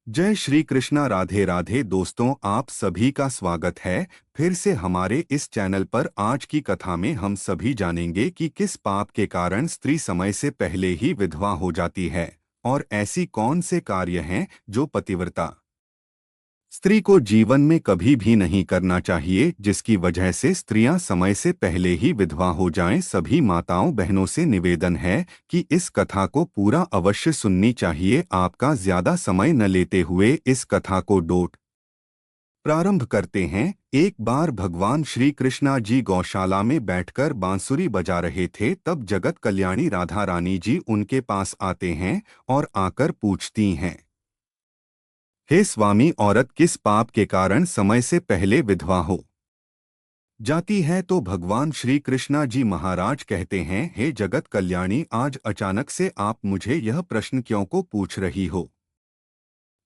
जय श्री कृष्णा। राधे राधे दोस्तों, आप सभी का स्वागत है फिर से हमारे इस चैनल पर। आज की कथा में हम सभी जानेंगे कि किस पाप के कारण स्त्री समय से पहले ही विधवा हो जाती है और ऐसी कौन से कार्य हैं जो पतिव्रता स्त्री को जीवन में कभी भी नहीं करना चाहिए, जिसकी वजह से स्त्रियां समय से पहले ही विधवा हो जाएं। सभी माताओं बहनों से निवेदन है कि इस कथा को पूरा अवश्य सुननी चाहिए। आपका ज्यादा समय न लेते हुए इस कथा को डोट प्रारंभ करते हैं। एक बार भगवान श्री कृष्णा जी गौशाला में बैठकर बांसुरी बजा रहे थे। तब जगत कल्याणी राधा रानी जी उनके पास आते हैं और आकर पूछती हैं, हे स्वामी, औरत किस पाप के कारण समय से पहले विधवा हो जाती है? तो भगवान श्री कृष्णा जी महाराज कहते हैं, हे जगत कल्याणी, आज अचानक से आप मुझे यह प्रश्न क्यों को पूछ रही हो?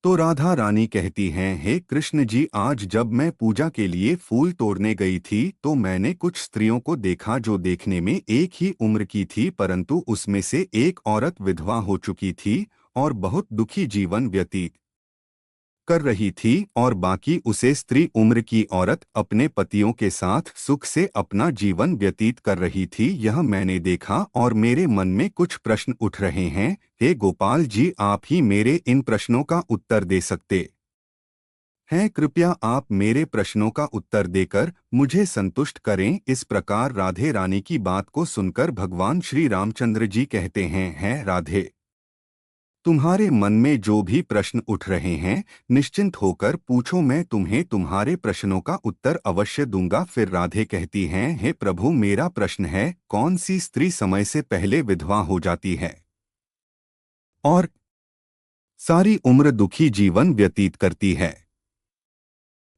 तो राधा रानी कहती हैं, हे कृष्ण जी, आज जब मैं पूजा के लिए फूल तोड़ने गई थी तो मैंने कुछ स्त्रियों को देखा जो देखने में एक ही उम्र की थी, परंतु उसमें से एक औरत विधवा हो चुकी थी और बहुत दुखी जीवन व्यतीत कर रही थी और बाकी उसे स्त्री उम्र की औरत अपने पतियों के साथ सुख से अपना जीवन व्यतीत कर रही थी। यह मैंने देखा और मेरे मन में कुछ प्रश्न उठ रहे हैं। हे गोपाल जी, आप ही मेरे इन प्रश्नों का उत्तर दे सकते हैं। कृपया आप मेरे प्रश्नों का उत्तर देकर मुझे संतुष्ट करें। इस प्रकार राधे रानी की बात को सुनकर भगवान श्री रामचंद्र जी कहते हैं, है राधे, तुम्हारे मन में जो भी प्रश्न उठ रहे हैं निश्चिंत होकर पूछो, मैं तुम्हें तुम्हारे प्रश्नों का उत्तर अवश्य दूंगा। फिर राधे कहती हैं, हे प्रभु, मेरा प्रश्न है, कौन सी स्त्री समय से पहले विधवा हो जाती है और सारी उम्र दुखी जीवन व्यतीत करती है?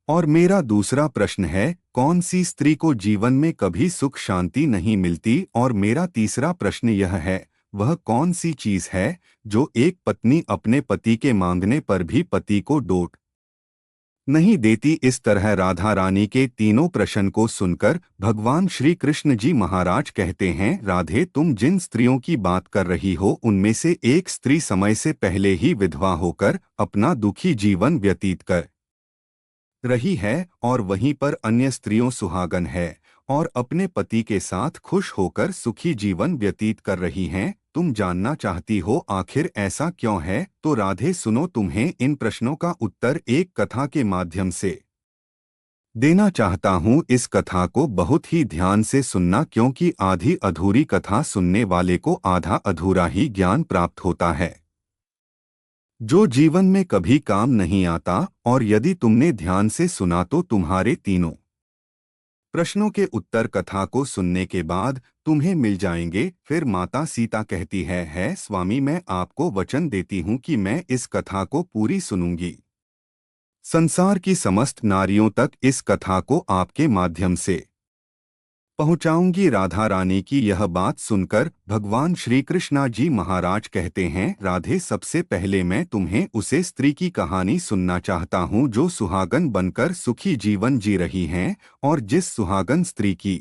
और मेरा दूसरा प्रश्न है, कौन सी स्त्री को जीवन में कभी सुख शांति नहीं मिलती? और मेरा तीसरा प्रश्न यह है, वह कौन सी चीज है जो एक पत्नी अपने पति के मांगने पर भी पति को डोट नहीं देती? इस तरह राधा रानी के तीनों प्रश्न को सुनकर भगवान श्री कृष्ण जी महाराज कहते हैं, राधे, तुम जिन स्त्रियों की बात कर रही हो उनमें से एक स्त्री समय से पहले ही विधवा होकर अपना दुखी जीवन व्यतीत कर रही है और वहीं पर अन्य स्त्रियों सुहागन है और अपने पति के साथ खुश होकर सुखी जीवन व्यतीत कर रही हैं। तुम जानना चाहती हो आखिर ऐसा क्यों है? तो राधे सुनो, तुम्हें इन प्रश्नों का उत्तर एक कथा के माध्यम से देना चाहता हूँ। इस कथा को बहुत ही ध्यान से सुनना, क्योंकि आधी अधूरी कथा सुनने वाले को आधा अधूरा ही ज्ञान प्राप्त होता है जो जीवन में कभी काम नहीं आता। और यदि तुमने ध्यान से सुना तो तुम्हारे तीनों प्रश्नों के उत्तर कथा को सुनने के बाद तुम्हें मिल जाएंगे। फिर माता सीता कहती है स्वामी, मैं आपको वचन देती हूँ कि मैं इस कथा को पूरी सुनूंगी। संसार की समस्त नारियों तक इस कथा को आपके माध्यम से पहुंचाऊंगी। राधा रानी की यह बात सुनकर भगवान श्री कृष्णा जी महाराज कहते हैं, राधे, सबसे पहले मैं तुम्हें उसे स्त्री की कहानी सुनना चाहता हूँ जो सुहागन बनकर सुखी जीवन जी रही हैं। और जिस सुहागन स्त्री की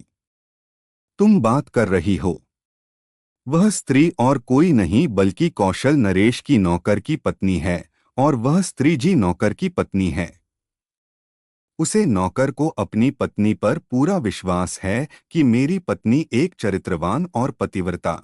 तुम बात कर रही हो वह स्त्री और कोई नहीं बल्कि कौशल नरेश की नौकर की पत्नी है। और वह स्त्री जी नौकर की पत्नी है। उसे नौकर को अपनी पत्नी पर पूरा विश्वास है कि मेरी पत्नी एक चरित्रवान और पतिव्रता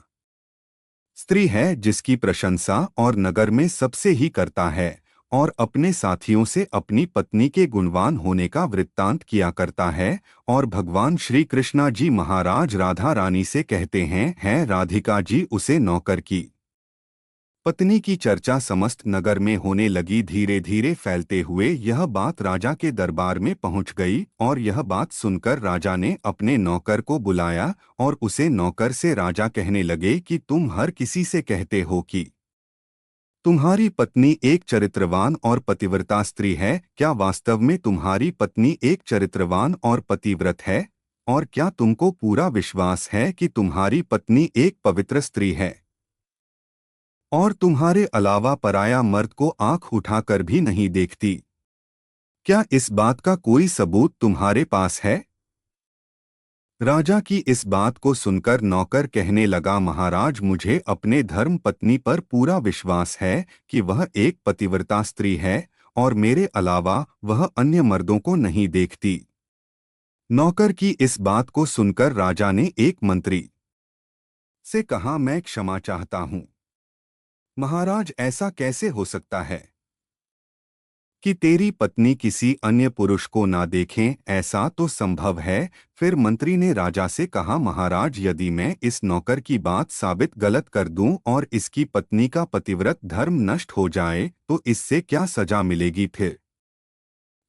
स्त्री है जिसकी प्रशंसा और नगर में सबसे ही करता है और अपने साथियों से अपनी पत्नी के गुणवान होने का वृत्तांत किया करता है। और भगवान श्री कृष्णा जी महाराज राधा रानी से कहते हैं, है राधिका जी, उसे नौकर की पत्नी की चर्चा समस्त नगर में होने लगी। धीरे धीरे फैलते हुए यह बात राजा के दरबार में पहुंच गई और यह बात सुनकर राजा ने अपने नौकर को बुलाया और उसे नौकर से राजा कहने लगे कि तुम हर किसी से कहते हो कि तुम्हारी पत्नी एक चरित्रवान और पतिव्रता स्त्री है। क्या वास्तव में तुम्हारी पत्नी एक चरित्रवान और पतिव्रत है? और क्या तुमको पूरा विश्वास है कि तुम्हारी पत्नी एक पवित्र स्त्री है और तुम्हारे अलावा पराया मर्द को आंख उठाकर भी नहीं देखती? क्या इस बात का कोई सबूत तुम्हारे पास है? राजा की इस बात को सुनकर नौकर कहने लगा, महाराज, मुझे अपने धर्म पत्नी पर पूरा विश्वास है कि वह एक पतिव्रता स्त्री है और मेरे अलावा वह अन्य मर्दों को नहीं देखती। नौकर की इस बात को सुनकर राजा ने एक मंत्री से कहा, मैं क्षमा चाहता हूं महाराज, ऐसा कैसे हो सकता है कि तेरी पत्नी किसी अन्य पुरुष को ना देखें? ऐसा तो संभव है। फिर मंत्री ने राजा से कहा, महाराज, यदि मैं इस नौकर की बात साबित गलत कर दूं और इसकी पत्नी का पतिव्रत धर्म नष्ट हो जाए तो इससे क्या सजा मिलेगी फिर?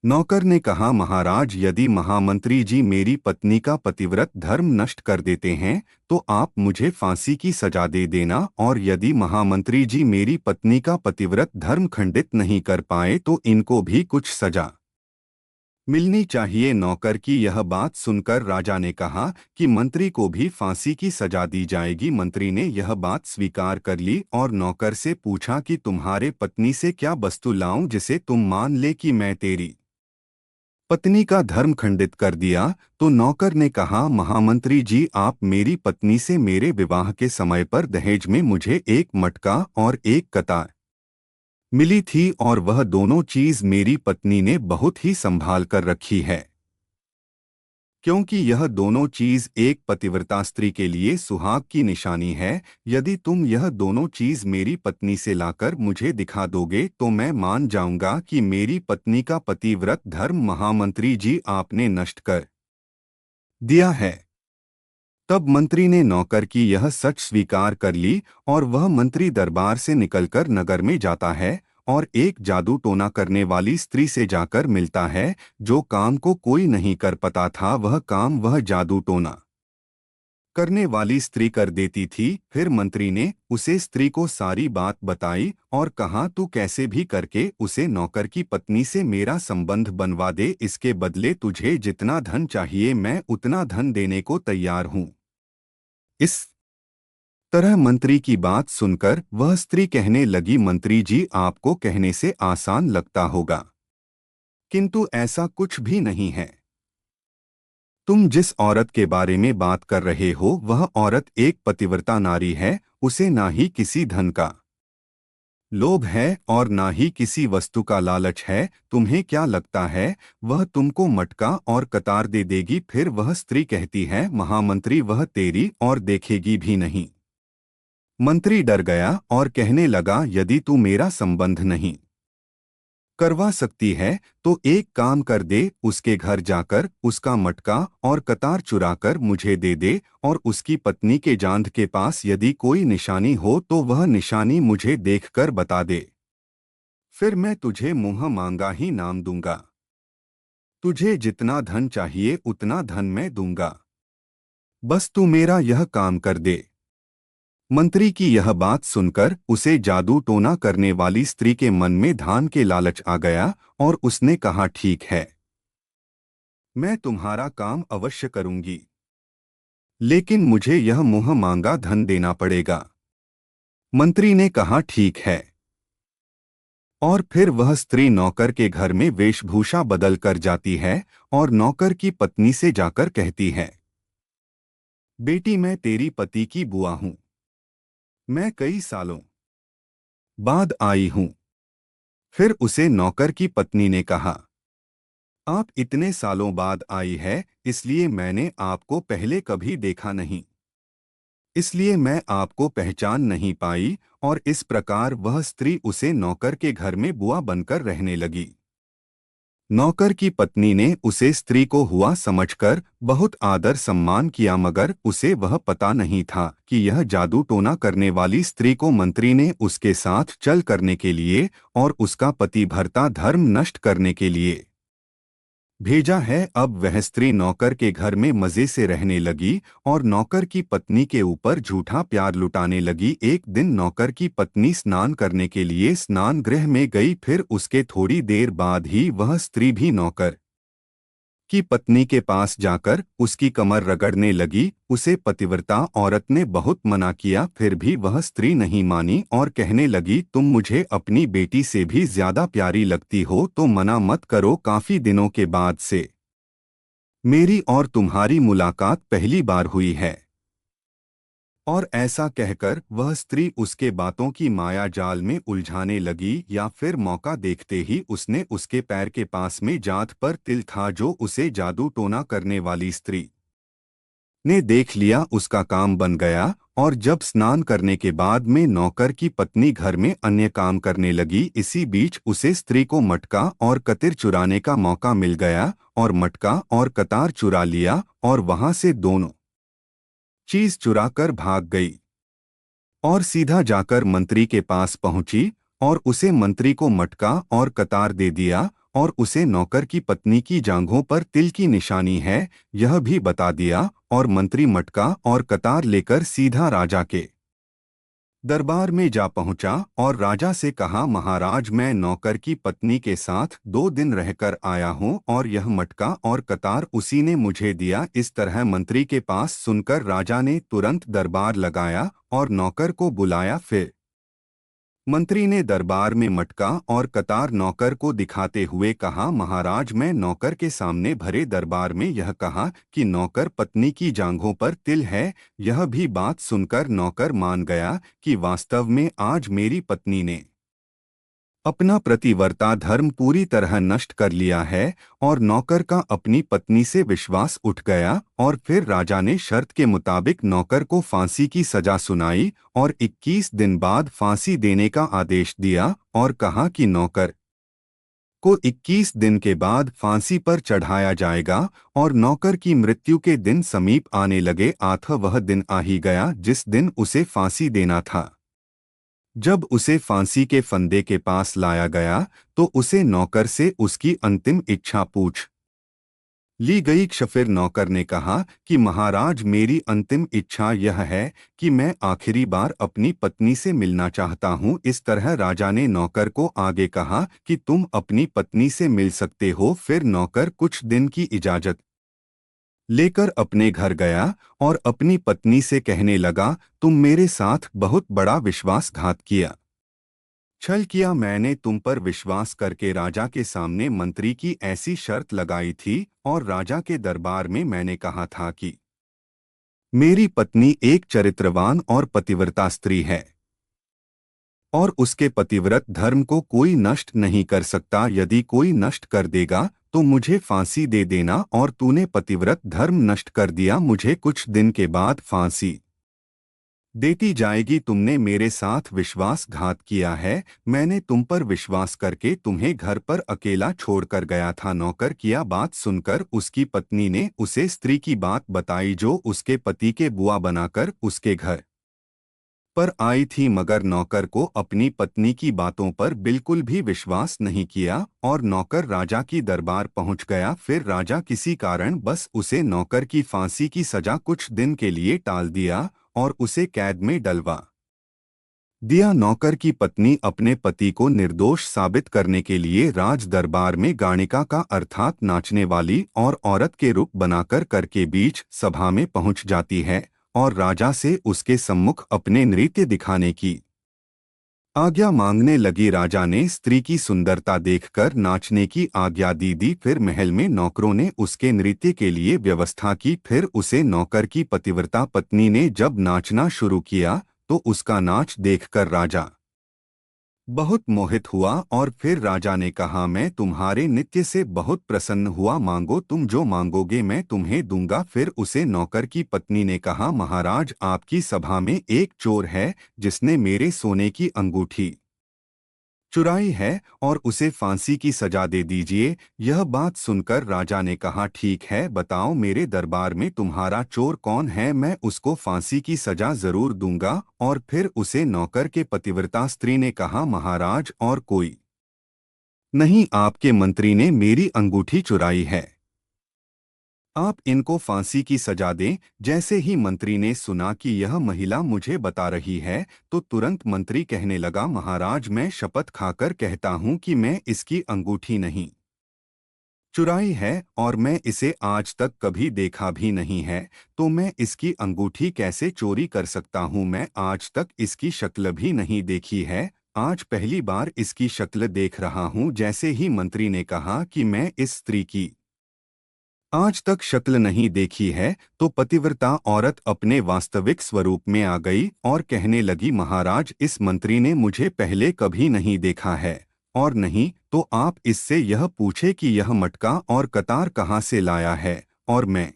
नौकर ने कहा, महाराज, यदि महामंत्री जी मेरी पत्नी का पतिव्रत धर्म नष्ट कर देते हैं तो आप मुझे फांसी की सजा दे देना, और यदि महामंत्री जी मेरी पत्नी का पतिव्रत धर्म खंडित नहीं कर पाए तो इनको भी कुछ सजा मिलनी चाहिए। नौकर की यह बात सुनकर राजा ने कहा कि मंत्री को भी फांसी की सजा दी जाएगी। मंत्री ने यह बात स्वीकार कर ली और नौकर से पूछा कि तुम्हारे पत्नी से क्या वस्तु लाऊं जिसे तुम मान ले कि मैं तेरी पत्नी का धर्म खंडित कर दिया? तो नौकर ने कहा, महामंत्री जी, आप मेरी पत्नी से मेरे विवाह के समय पर दहेज में मुझे एक मटका और एक कतार मिली थी और वह दोनों चीज मेरी पत्नी ने बहुत ही संभाल कर रखी है, क्योंकि यह दोनों चीज एक पतिव्रता स्त्री के लिए सुहाग की निशानी है। यदि तुम यह दोनों चीज मेरी पत्नी से लाकर मुझे दिखा दोगे तो मैं मान जाऊंगा कि मेरी पत्नी का पतिव्रत धर्म महामंत्री जी आपने नष्ट कर दिया है। तब मंत्री ने नौकर की यह सच स्वीकार कर ली और वह मंत्री दरबार से निकलकर नगर में जाता है और एक जादू टोना करने वाली स्त्री से जाकर मिलता है। जो काम को कोई नहीं कर पाता था वह काम वह जादू टोना करने वाली स्त्री कर देती थी। फिर मंत्री ने उसे स्त्री को सारी बात बताई और कहा, तू कैसे भी करके उसे नौकर की पत्नी से मेरा संबंध बनवा दे, इसके बदले तुझे जितना धन चाहिए मैं उतना धन देने को तैयार हूं। इस तरह मंत्री की बात सुनकर वह स्त्री कहने लगी, मंत्री जी, आपको कहने से आसान लगता होगा किंतु ऐसा कुछ भी नहीं है। तुम जिस औरत के बारे में बात कर रहे हो वह औरत एक पतिव्रता नारी है। उसे ना ही किसी धन का लोभ है और ना ही किसी वस्तु का लालच है। तुम्हें क्या लगता है वह तुमको मटका और कतार दे देगी? फिर वह स्त्री कहती है, महामंत्री, वह तेरी और देखेगी भी नहीं। मंत्री डर गया और कहने लगा, यदि तू मेरा संबंध नहीं करवा सकती है तो एक काम कर दे, उसके घर जाकर उसका मटका और कतार चुराकर मुझे दे दे और उसकी पत्नी के जांघ के पास यदि कोई निशानी हो तो वह निशानी मुझे देखकर बता दे। फिर मैं तुझे मुँह मांगा ही नाम दूंगा। तुझे जितना धन चाहिए उतना धन मैं दूंगा, बस तू मेरा यह काम कर दे। मंत्री की यह बात सुनकर उसे जादू टोना करने वाली स्त्री के मन में धान के लालच आ गया और उसने कहा, ठीक है, मैं तुम्हारा काम अवश्य करूंगी, लेकिन मुझे यह मुँह मांगा धन देना पड़ेगा। मंत्री ने कहा, ठीक है। और फिर वह स्त्री नौकर के घर में वेशभूषा बदल कर जाती है और नौकर की पत्नी से जाकर कहती है, बेटी, मैं तेरी पति की बुआ हूं। मैं कई सालों बाद आई हूं। फिर उसे नौकर की पत्नी ने कहा, आप इतने सालों बाद आई है इसलिए मैंने आपको पहले कभी देखा नहीं, इसलिए मैं आपको पहचान नहीं पाई। और इस प्रकार वह स्त्री उसे नौकर के घर में बुआ बनकर रहने लगी। नौकर की पत्नी ने उसे स्त्री को हुआ समझकर बहुत आदर सम्मान किया, मगर उसे वह पता नहीं था कि यह जादू टोना करने वाली स्त्री को मंत्री ने उसके साथ चल करने के लिए और उसका पति भरता धर्म नष्ट करने के लिए भेजा है। अब वह स्त्री नौकर के घर में मजे से रहने लगी और नौकर की पत्नी के ऊपर झूठा प्यार लुटाने लगी। एक दिन नौकर की पत्नी स्नान करने के लिए स्नान गृह में गई। फिर उसके थोड़ी देर बाद ही वह स्त्री भी नौकर की पत्नी के पास जाकर उसकी कमर रगड़ने लगी। उसे पतिव्रता औरत ने बहुत मना किया, फिर भी वह स्त्री नहीं मानी और कहने लगी, तुम मुझे अपनी बेटी से भी ज्यादा प्यारी लगती हो तो मना मत करो। काफी दिनों के बाद से मेरी और तुम्हारी मुलाकात पहली बार हुई है। और ऐसा कहकर वह स्त्री उसके बातों की माया जाल में उलझाने लगी या फिर मौका देखते ही उसने उसके पैर के पास में जांघ पर तिल था जो उसे जादू टोना करने वाली स्त्री ने देख लिया। उसका काम बन गया और जब स्नान करने के बाद में नौकर की पत्नी घर में अन्य काम करने लगी, इसी बीच उसे स्त्री को मटका और कतिर चुराने का मौका मिल गया और मटका और कतार चुरा लिया और वहां से दोनों चीज चुरा कर भाग गई और सीधा जाकर मंत्री के पास पहुंची और उसे मंत्री को मटका और कतार दे दिया और उसे नौकर की पत्नी की जांघों पर तिल की निशानी है यह भी बता दिया और मंत्री मटका और कतार लेकर सीधा राजा के दरबार में जा पहुंचा और राजा से कहा, महाराज मैं नौकर की पत्नी के साथ 2 दिन रहकर आया हूं और यह मटका और कतार उसी ने मुझे दिया। इस तरह मंत्री के पास सुनकर राजा ने तुरंत दरबार लगाया और नौकर को बुलाया। फिर मंत्री ने दरबार में मटका और कतार नौकर को दिखाते हुए कहा, महाराज मैं नौकर के सामने भरे दरबार में यह कहा कि नौकर पत्नी की जांघों पर तिल है। यह भी बात सुनकर नौकर मान गया कि वास्तव में आज मेरी पत्नी ने अपना प्रतिवर्ता धर्म पूरी तरह नष्ट कर लिया है और नौकर का अपनी पत्नी से विश्वास उठ गया। और फिर राजा ने शर्त के मुताबिक नौकर को फांसी की सजा सुनाई और 21 दिन बाद फांसी देने का आदेश दिया और कहा कि नौकर को 21 दिन के बाद फांसी पर चढ़ाया जाएगा। और नौकर की मृत्यु के दिन समीप आने लगे आथा वह दिन आ ही गया जिस दिन उसे फांसी देना था। जब उसे फांसी के फंदे के पास लाया गया तो उसे नौकर से उसकी अंतिम इच्छा पूछ ली गई। फिर नौकर ने कहा कि महाराज मेरी अंतिम इच्छा यह है कि मैं आखिरी बार अपनी पत्नी से मिलना चाहता हूँ। इस तरह राजा ने नौकर को आगे कहा कि तुम अपनी पत्नी से मिल सकते हो। फिर नौकर कुछ दिन की इजाजत लेकर अपने घर गया और अपनी पत्नी से कहने लगा, तुम मेरे साथ बहुत बड़ा विश्वासघात किया, छल किया। मैंने तुम पर विश्वास करके राजा के सामने मंत्री की ऐसी शर्त लगाई थी और राजा के दरबार में मैंने कहा था कि मेरी पत्नी एक चरित्रवान और पतिव्रता स्त्री है और उसके पतिव्रत धर्म को कोई नष्ट नहीं कर सकता। यदि कोई नष्ट कर देगा तो मुझे फांसी दे देना। और तूने पतिव्रत धर्म नष्ट कर दिया, मुझे कुछ दिन के बाद फांसी देती जाएगी। तुमने मेरे साथ विश्वासघात किया है। मैंने तुम पर विश्वास करके तुम्हें घर पर अकेला छोड़कर गया था। नौकर किया बात सुनकर उसकी पत्नी ने उसे स्त्री की बात बताई जो उसके पति के बुआ बनाकर उसके घर पर आई थी, मगर नौकर को अपनी पत्नी की बातों पर बिल्कुल भी विश्वास नहीं किया और नौकर राजा की दरबार पहुंच गया। फिर राजा किसी कारण बस उसे नौकर की फांसी की सजा कुछ दिन के लिए टाल दिया और उसे कैद में डलवा दिया। नौकर की पत्नी अपने पति को निर्दोष साबित करने के लिए राज दरबार में गाणिका का अर्थात नाचने वाली और औरत के रूप बनाकर कर के बीच सभा में पहुंच जाती है और राजा से उसके सम्मुख अपने नृत्य दिखाने की आज्ञा मांगने लगी। राजा ने स्त्री की सुंदरता देखकर नाचने की आज्ञा दी। फिर महल में नौकरों ने उसके नृत्य के लिए व्यवस्था की। फिर उसे नौकर की पतिव्रता पत्नी ने जब नाचना शुरू किया तो उसका नाच देखकर राजा बहुत मोहित हुआ और फिर राजा ने कहा, मैं तुम्हारे नृत्य से बहुत प्रसन्न हुआ, मांगो तुम जो मांगोगे मैं तुम्हें दूंगा। फिर उसे नौकर की पत्नी ने कहा, महाराज आपकी सभा में एक चोर है जिसने मेरे सोने की अंगूठी चुराई है और उसे फांसी की सजा दे दीजिए। यह बात सुनकर राजा ने कहा, ठीक है, बताओ मेरे दरबार में तुम्हारा चोर कौन है, मैं उसको फांसी की सजा जरूर दूंगा। और फिर उसे नौकर के पतिव्रता स्त्री ने कहा, महाराज और कोई नहीं, आपके मंत्री ने मेरी अंगूठी चुराई है, आप इनको फांसी की सजा दें। जैसे ही मंत्री ने सुना कि यह महिला मुझे बता रही है तो तुरंत मंत्री कहने लगा, महाराज मैं शपथ खाकर कहता हूं कि मैं इसकी अंगूठी नहीं चुराई है और मैं इसे आज तक कभी देखा भी नहीं है, तो मैं इसकी अंगूठी कैसे चोरी कर सकता हूं। मैं आज तक इसकी शक्ल भी नहीं देखी है, आज पहली बार इसकी शक्ल देख रहा हूं। जैसे ही मंत्री ने कहा कि मैं इस स्त्री की आज तक शक्ल नहीं देखी है, तो पतिव्रता औरत अपने वास्तविक स्वरूप में आ गई और कहने लगी, महाराज, इस मंत्री ने मुझे पहले कभी नहीं देखा है, और नहीं तो आप इससे यह पूछे कि यह मटका और कतार कहाँ से लाया है, और मैं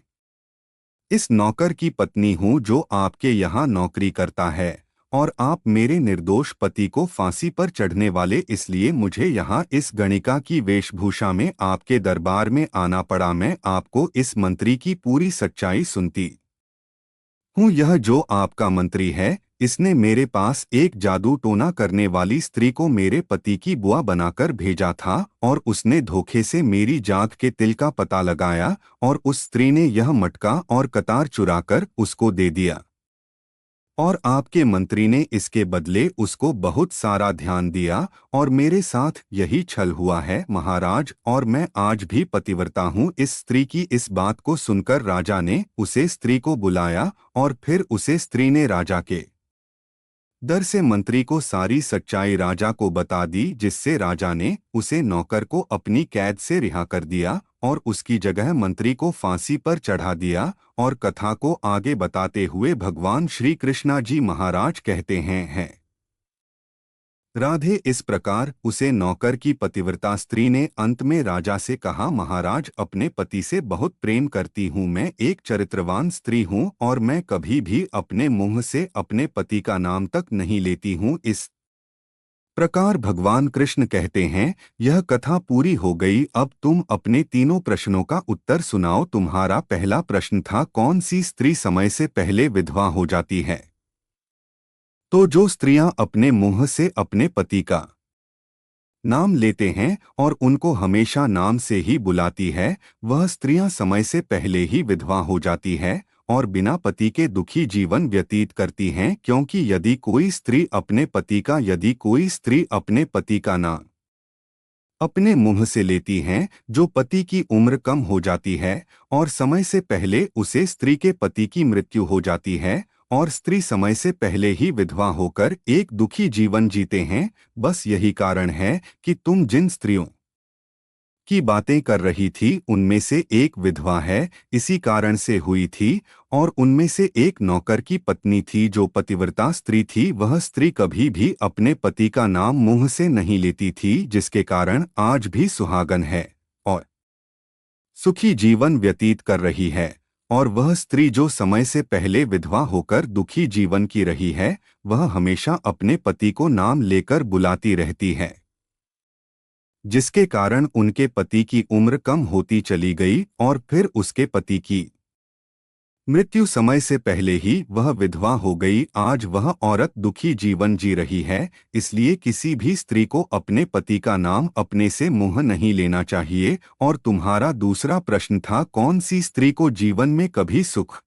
इस नौकर की पत्नी हूँ जो आपके यहाँ नौकरी करता है, और आप मेरे निर्दोष पति को फांसी पर चढ़ने वाले, इसलिए मुझे यहाँ इस गणिका की वेशभूषा में आपके दरबार में आना पड़ा। मैं आपको इस मंत्री की पूरी सच्चाई सुनती हूँ। यह जो आपका मंत्री है, इसने मेरे पास एक जादू टोना करने वाली स्त्री को मेरे पति की बुआ बनाकर भेजा था, और उसने धोखे से मेरी जात के तिल का पता लगाया, और उस स्त्री ने यह मटका और कतार चुराकर उसको दे दिया, और आपके मंत्री ने इसके बदले उसको बहुत सारा ध्यान दिया, और मेरे साथ यही छल हुआ है महाराज, और मैं आज भी पतिव्रता हूँ। इस स्त्री की इस बात को सुनकर राजा ने उसे स्त्री को बुलाया, और फिर उसे स्त्री ने राजा के डर से मंत्री को सारी सच्चाई राजा को बता दी, जिससे राजा ने उसे नौकर को अपनी कैद से रिहा कर दिया, और उसकी जगह मंत्री को फांसी पर चढ़ा दिया। और कथा को आगे बताते हुए भगवान श्री कृष्णा जी महाराज कहते हैं, राधे, इस प्रकार उसे नौकर की पतिव्रता स्त्री ने अंत में राजा से कहा, महाराज, अपने पति से बहुत प्रेम करती हूँ, मैं एक चरित्रवान स्त्री हूँ, और मैं कभी भी अपने मुंह से अपने पति का नाम तक नहीं लेती हूँ। इस प्रकार भगवान कृष्ण कहते हैं, यह कथा पूरी हो गई। अब तुम अपने तीनों प्रश्नों का उत्तर सुनाओ। तुम्हारा पहला प्रश्न था, कौन सी स्त्री समय से पहले विधवा हो जाती है? तो जो स्त्रियां अपने मुंह से अपने पति का नाम लेते हैं और उनको हमेशा नाम से ही बुलाती है, वह स्त्रियां समय से पहले ही विधवा हो जाती है और बिना पति के दुखी जीवन व्यतीत करती हैं। क्योंकि यदि कोई स्त्री अपने पति का नाम अपने मुंह से लेती हैं, जो पति की उम्र कम हो जाती है, और समय से पहले उसे स्त्री के पति की मृत्यु हो जाती है, और स्त्री समय से पहले ही विधवा होकर एक दुखी जीवन जीते हैं। बस यही कारण है कि तुम जिन स्त्रियों की बातें कर रही थी, उनमें से एक विधवा है, इसी कारण से हुई थी। और उनमें से एक नौकर की पत्नी थी जो पतिव्रता स्त्री थी। वह स्त्री कभी भी अपने पति का नाम मुंह से नहीं लेती थी, जिसके कारण आज भी सुहागन है और सुखी जीवन व्यतीत कर रही है। और वह स्त्री जो समय से पहले विधवा होकर दुखी जीवन की रही है, वह हमेशा अपने पति को नाम लेकर बुलाती रहती है, जिसके कारण उनके पति की उम्र कम होती चली गई, और फिर उसके पति की मृत्यु समय से पहले ही वह विधवा हो गई। आज वह औरत दुखी जीवन जी रही है। इसलिए किसी भी स्त्री को अपने पति का नाम अपने से मुंह नहीं लेना चाहिए। और तुम्हारा दूसरा प्रश्न था, कौन सी स्त्री को जीवन में कभी सुख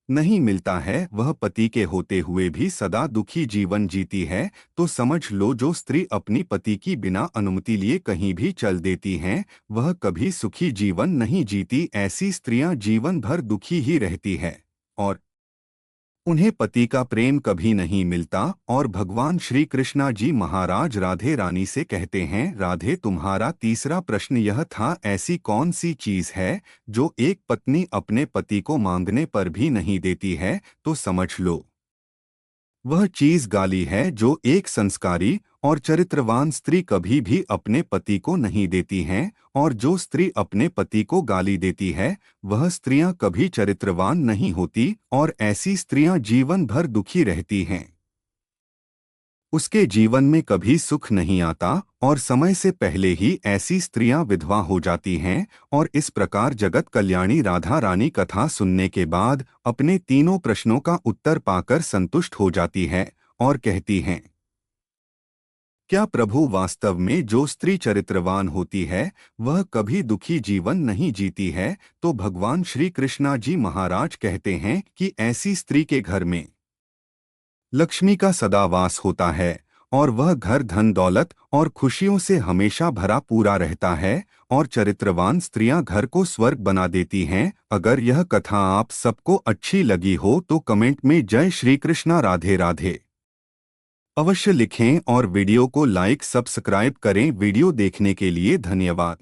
नहीं मिलता है, वह पति के होते हुए भी सदा दुखी जीवन जीती है। तो समझ लो, जो स्त्री अपनी पति की बिना अनुमति लिए कहीं भी चल देती हैं, वह कभी सुखी जीवन नहीं जीती। ऐसी स्त्रियां जीवन भर दुखी ही रहती है और उन्हें पति का प्रेम कभी नहीं मिलता। और भगवान श्री कृष्णा जी महाराज राधे रानी से कहते हैं, राधे, तुम्हारा तीसरा प्रश्न यह था, ऐसी कौन सी चीज है जो एक पत्नी अपने पति को मांगने पर भी नहीं देती है? तो समझ लो, वह चीज गाली है, जो एक संस्कारी और चरित्रवान स्त्री कभी भी अपने पति को नहीं देती हैं। और जो स्त्री अपने पति को गाली देती है, वह स्त्रियां कभी चरित्रवान नहीं होती, और ऐसी स्त्रियां जीवन भर दुखी रहती हैं। उसके जीवन में कभी सुख नहीं आता, और समय से पहले ही ऐसी स्त्रियां विधवा हो जाती हैं। और इस प्रकार जगत कल्याणी राधा रानी कथा सुनने के बाद अपने तीनों प्रश्नों का उत्तर पाकर संतुष्ट हो जाती है और कहती हैं, क्या प्रभु, वास्तव में जो स्त्री चरित्रवान होती है, वह कभी दुखी जीवन नहीं जीती है? तो भगवान श्री कृष्णा जी महाराज कहते हैं कि ऐसी स्त्री के घर में लक्ष्मी का सदा वास होता है, और वह घर धन दौलत और खुशियों से हमेशा भरा पूरा रहता है। और चरित्रवान स्त्रियां घर को स्वर्ग बना देती हैं। अगर यह कथा आप सबको अच्छी लगी हो तो कमेंट में जय श्री कृष्णा राधे राधे अवश्य लिखें, और वीडियो को लाइक सब्सक्राइब करें। वीडियो देखने के लिए धन्यवाद।